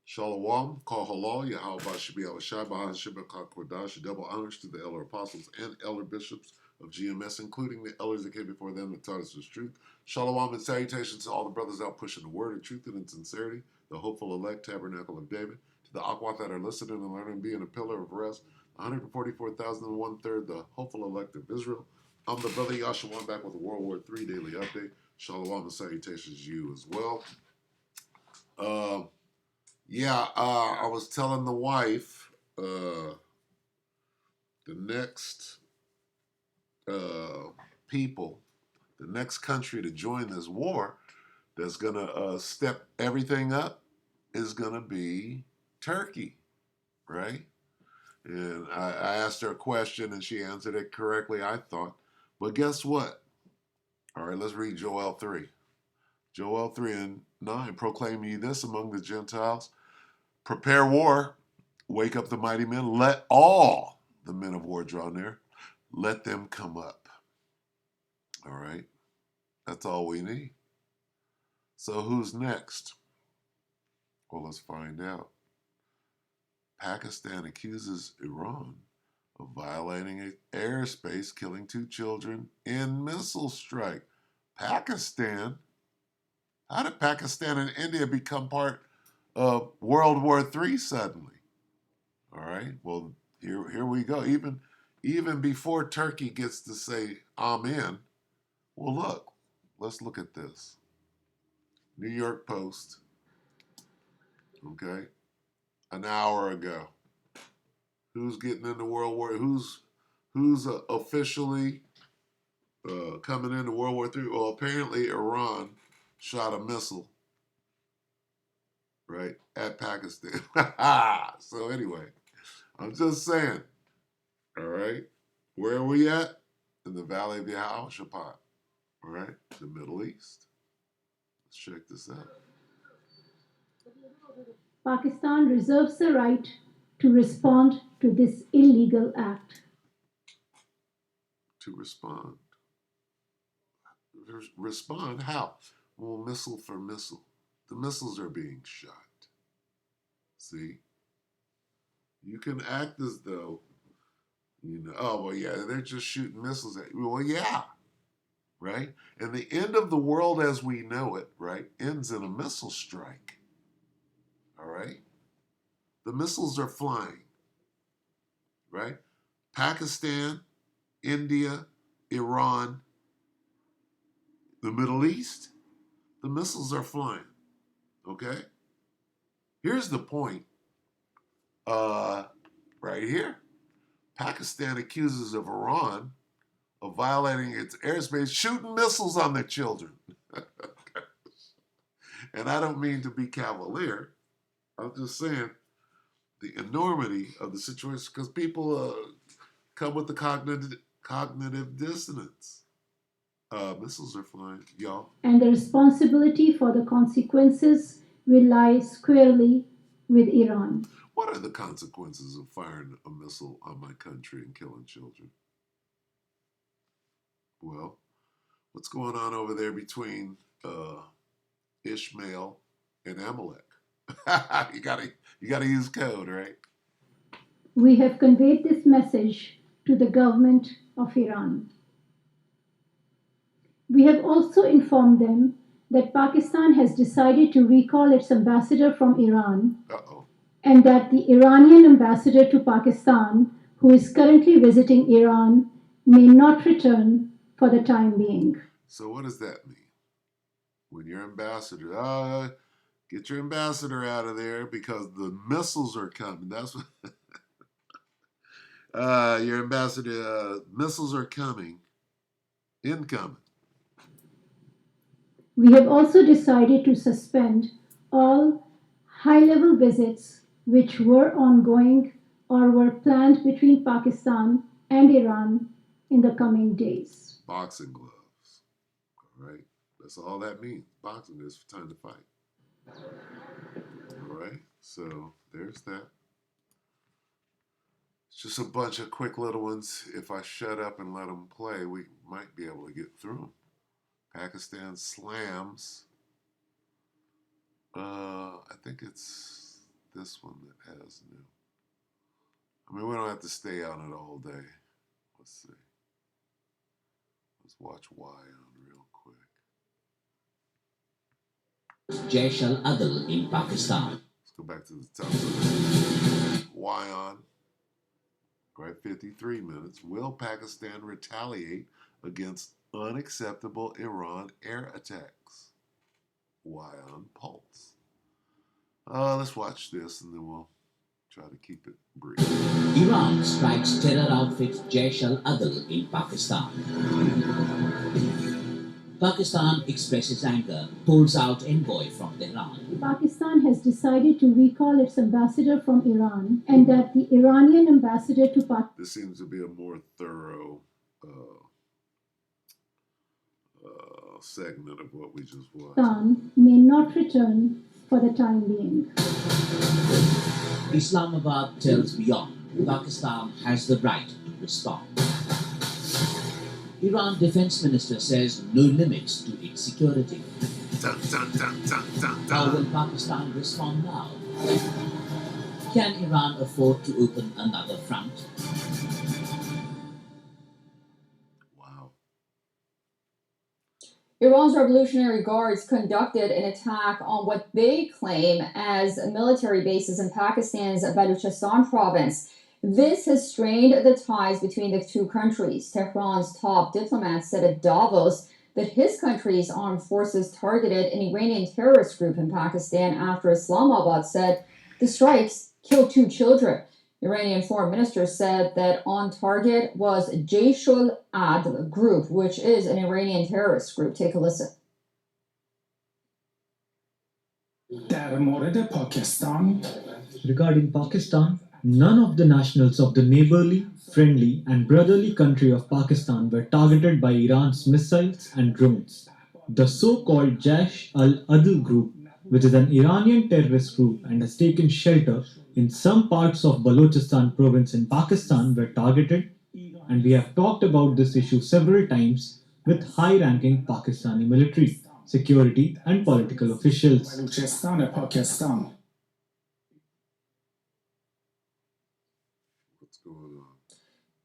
Shalom, call halal, Yahweh Shabi al Shai, Bahan Shibba Kodash, double honors to the elder apostles and elder bishops of GMS, including the elders that came before them that taught us the truth. Shalom and salutations to all the brothers out pushing the word of truth and in sincerity, the hopeful elect tabernacle of David, to the Akwat that are listening and learning, being a pillar of rest, 144,001 third, the hopeful elect of Israel. I'm the brother Yashawan back with a World War III daily update. Shalom and salutations to you as well. I was telling the wife the next people, the next country to join this war that's going to step everything up is going to be Turkey, right? And I asked her a question and she answered it correctly, I thought. But guess what? All right, let's read Joel 3. Joel 3 and 9. Proclaim ye this among the Gentiles. Prepare war. Wake up the mighty men. Let all the men of war draw near. Let them come up. All right. That's all we need. So who's next? Well, let's find out. Pakistan accuses Iran of violating its airspace, killing 2 children in missile strike. Pakistan? How did Pakistan and India become part of World War III suddenly? All right. Well, here we go. Even before Turkey gets to say amen, well, let's look at this. New York Post, okay, an hour ago. Who's getting into World War? Who's officially coming into World War III? Well, apparently Iran shot a missile, right, at Pakistan. So anyway, I'm just saying, all right, where are we at? In the Valley of Yehoshaphat, all right, the Middle East. Let's check this out. Pakistan reserves the right to respond to this illegal act. To respond. Respond how? Well, missile for missile. The missiles are being shot. See? You can act as though, oh, well, yeah, they're just shooting missiles at you. Well, yeah, right? And the end of the world as we know it, right, ends in a missile strike. All right? The missiles are flying, right? Pakistan, India, Iran, the Middle East, the missiles are flying. Okay? Here's the point. Right here. Pakistan accuses of Iran of violating its airspace, shooting missiles on their children. And I don't mean to be cavalier. I'm just saying the enormity of the situation because people come with the cognitive dissonance. Missiles are flying, y'all. And the responsibility for the consequences will lie squarely with Iran. What are the consequences of firing a missile on my country and killing children? Well, what's going on over there between Ishmael and Amalek? you gotta use code, right? We have conveyed this message to the government of Iran. We have also informed them that Pakistan has decided to recall its ambassador from Iran. Uh-oh. And that the Iranian ambassador to Pakistan, who is currently visiting Iran, may not return for the time being. So what does that mean? When your ambassador, get your ambassador out of there because the missiles are coming. That's what your ambassador, missiles are coming, incoming. We have also decided to suspend all high level visits which were ongoing or were planned between Pakistan and Iran in the coming days. Boxing gloves. All right. That's all that means. Boxing is time to fight. All right. So there's that. It's just a bunch of quick little ones. If I shut up and let them play, we might be able to get through them. Pakistan slams. I think it's this one that has new? I mean, we don't have to stay on it all day. Let's see. Let's watch Y on real quick. Jaish al-Adl in Pakistan. Let's go back to the top of Y on. Right, 53 minutes. Will Pakistan retaliate against unacceptable Iran air attacks? Y on Pulse. Let's watch this and then we'll try to keep it brief. Iran strikes terror outfit Jaish al-Adl in Pakistan. Pakistan expresses anger, pulls out envoy from Tehran. Pakistan has decided to recall its ambassador from Iran and that the Iranian ambassador to Pakistan This seems to be a more thorough segment of what we just watched. may not return for the time being. Islamabad tells beyond, Pakistan has the right to respond. Iran defense minister says no limits to its security. Dun, dun, dun, dun, dun, dun. How will Pakistan respond now? Can Iran afford to open another front? Wow. Iran's Revolutionary Guards conducted an attack on what they claim as military bases in Pakistan's Balochistan province. This has strained the ties between the two countries. Tehran's top diplomat said at Davos that his country's armed forces targeted an Iranian terrorist group in Pakistan after Islamabad said the strikes killed 2 children. Iranian foreign minister said that on target was Jaish al-Adl group, which is an Iranian terrorist group. Take a listen. Regarding Pakistan, none of the nationals of the neighborly, friendly, and brotherly country of Pakistan were targeted by Iran's missiles and drones. The so-called Jaish al-Adl group, which is an Iranian terrorist group and has taken shelter in some parts of Balochistan province in Pakistan, were targeted, and we have talked about this issue several times with high-ranking Pakistani military, security, and political officials. What's going on?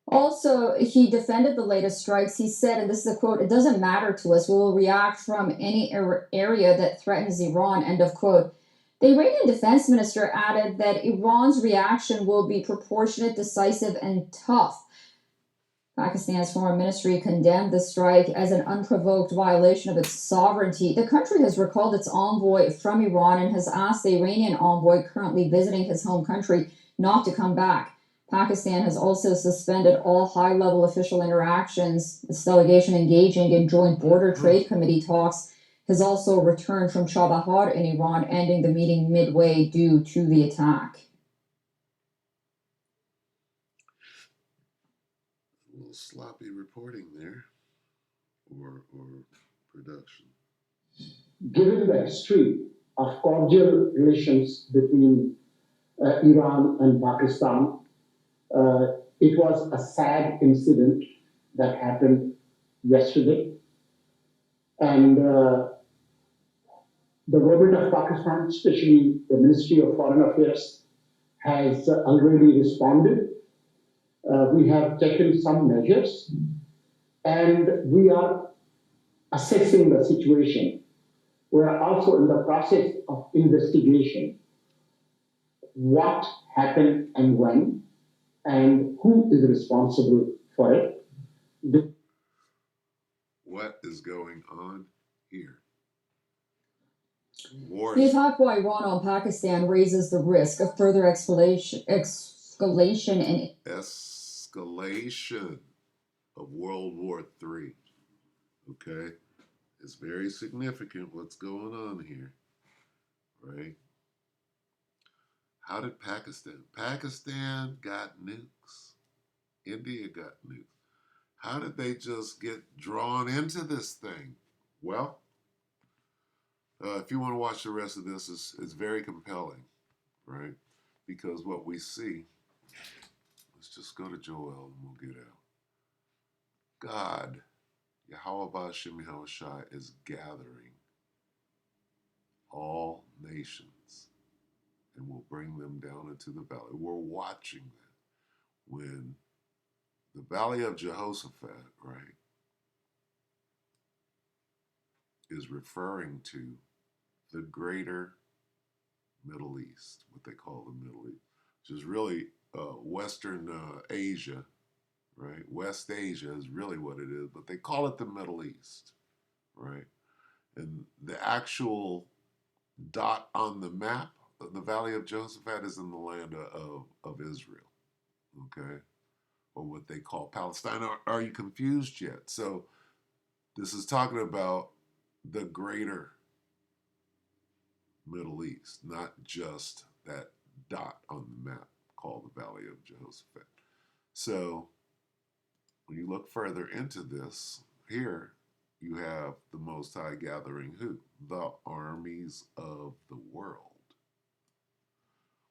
Also, he defended the latest strikes. He said, and this is a quote, "It doesn't matter to us. We will react from any area that threatens Iran," end of quote. The Iranian defense minister added that Iran's reaction will be proportionate, decisive, and tough. Pakistan's foreign ministry condemned the strike as an unprovoked violation of its sovereignty. The country has recalled its envoy from Iran and has asked the Iranian envoy currently visiting his home country not to come back. Pakistan has also suspended all high-level official interactions. This delegation engaging in joint border trade committee talks has also returned from Chabahar in Iran, ending the meeting midway due to the attack. A little sloppy reporting there, or production. Given the history of cordial relations between Iran and Pakistan, it was a sad incident that happened yesterday. And the government of Pakistan, especially the Ministry of Foreign Affairs, has already responded. We have taken some measures and we are assessing the situation. We are also in the process of investigation. What happened and when, and who is responsible for it. What is going on here? War. The attack by Iran on Pakistan raises the risk of further escalation of World War III. Okay? It's very significant what's going on here. Right? How did Pakistan? Pakistan got nukes. India got nukes. How did they just get drawn into this thing? Well, if you want to watch the rest of this, it's very compelling, right? Because what we see, let's just go to Joel and we'll get out. God, Yahweh Ba'Shem Yahushua, is gathering all nations and will bring them down into the valley. We're watching that. When the valley of Jehoshaphat, right, is referring to the greater Middle East, what they call the Middle East, which is really Western Asia, right? West Asia is really what it is, but they call it the Middle East, right? And the actual dot on the map, the Valley of Jehoshaphat, is in the land of Israel, okay? Or what they call Palestine. Are you confused yet? So this is talking about the greater Middle East, not just that dot on the map called the Valley of Jehoshaphat. So when you look further into this, here you have the Most High gathering who? The armies of the world.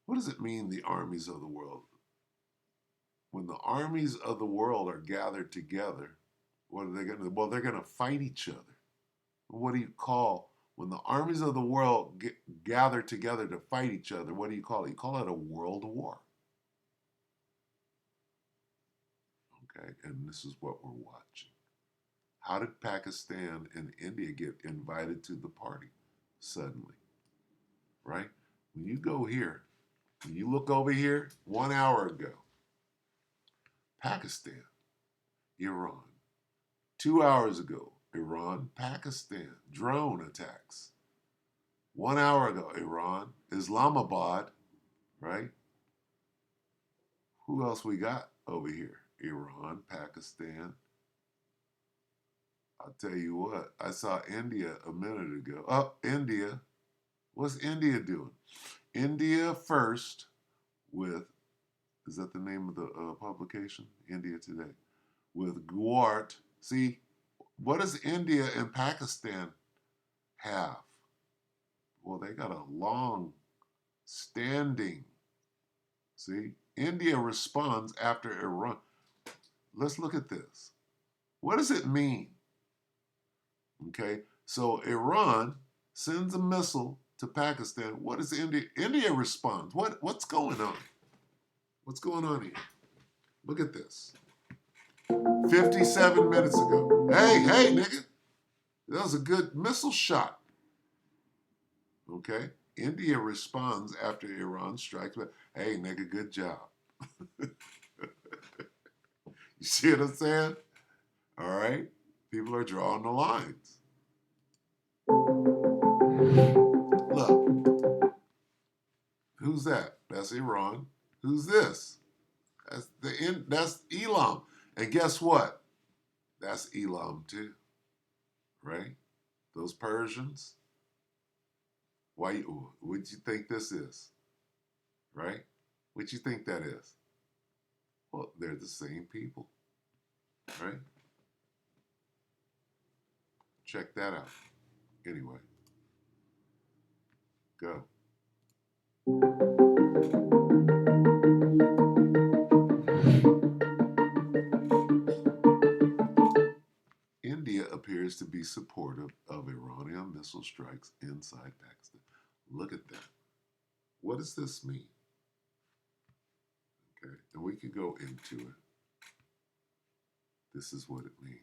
What does it mean, the armies of the world? When the armies of the world are gathered together, what are they going to do? Well, they're going to fight each other. What do you call when the armies of the world gather together to fight each other? What do you call it? You call it a world war. Okay, and this is what we're watching. How did Pakistan and India get invited to the party suddenly? Right? When you go here, when you look over here, 1 hour ago, Pakistan, Iran. 2 hours ago, Iran, Pakistan, drone attacks. 1 hour ago, Iran, Islamabad, right? Who else we got over here? Iran, Pakistan. I'll tell you what, I saw India a minute ago. Oh, India. What's India doing? India First with, is that the name of the publication? India Today. With Guart. See, what does India and Pakistan have? Well, they got a long standing. See, India responds after Iran. Let's look at this. What does it mean? Okay, so Iran sends a missile to Pakistan. What does India? India responds. What's going on? What's going on here? Look at this. 57 minutes ago. Hey, nigga. That was a good missile shot. Okay? India responds after Iran strikes. But hey, nigga, good job. You see what I'm saying? All right? People are drawing the lines. Look, who's that? That's Iran. Who's this? That's Elam. And guess what? That's Elam too, right? Those Persians. Why? What you think this is? Right? What you think that is? Well, they're the same people, right? Check that out. Anyway, go. India appears to be supportive of Iranian missile strikes inside Pakistan. Look at that. What does this mean? Okay, and we could go into it. This is what it means.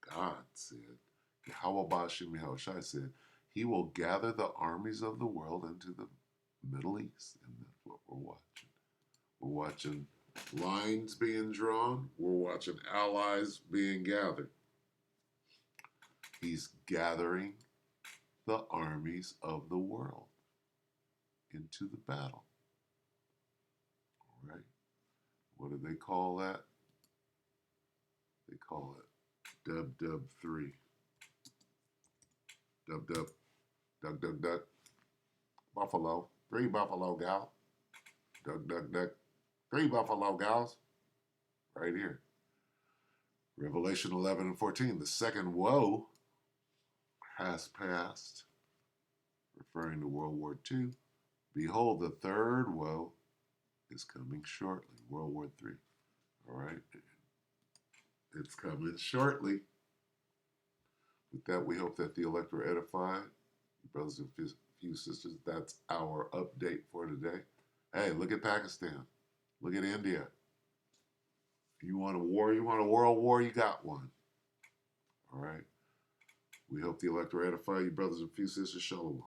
God said, Yahweh Shai said, He will gather the armies of the world into the Middle East. And that's what we're watching. We're watching lines being drawn. We're watching allies being gathered. He's gathering the armies of the world into the battle. All right? What do they call that? They call it WW3. Dub dub. Duck duck duck. Buffalo. 3 buffalo gal. Duck duck duck. 3 buffalo gals. Right here. Revelation 11 and 14. The second woe has passed, referring to World War II. Behold, the third woe is coming shortly. World War III. All right. It's coming shortly. With that, we hope that the elect were edified. Brothers and few sisters, that's our update for today. Hey, look at Pakistan. Look at India. You want a war, you want a world war, you got one. All right. We hope the electorate edify you, brothers and few sisters. Shalom.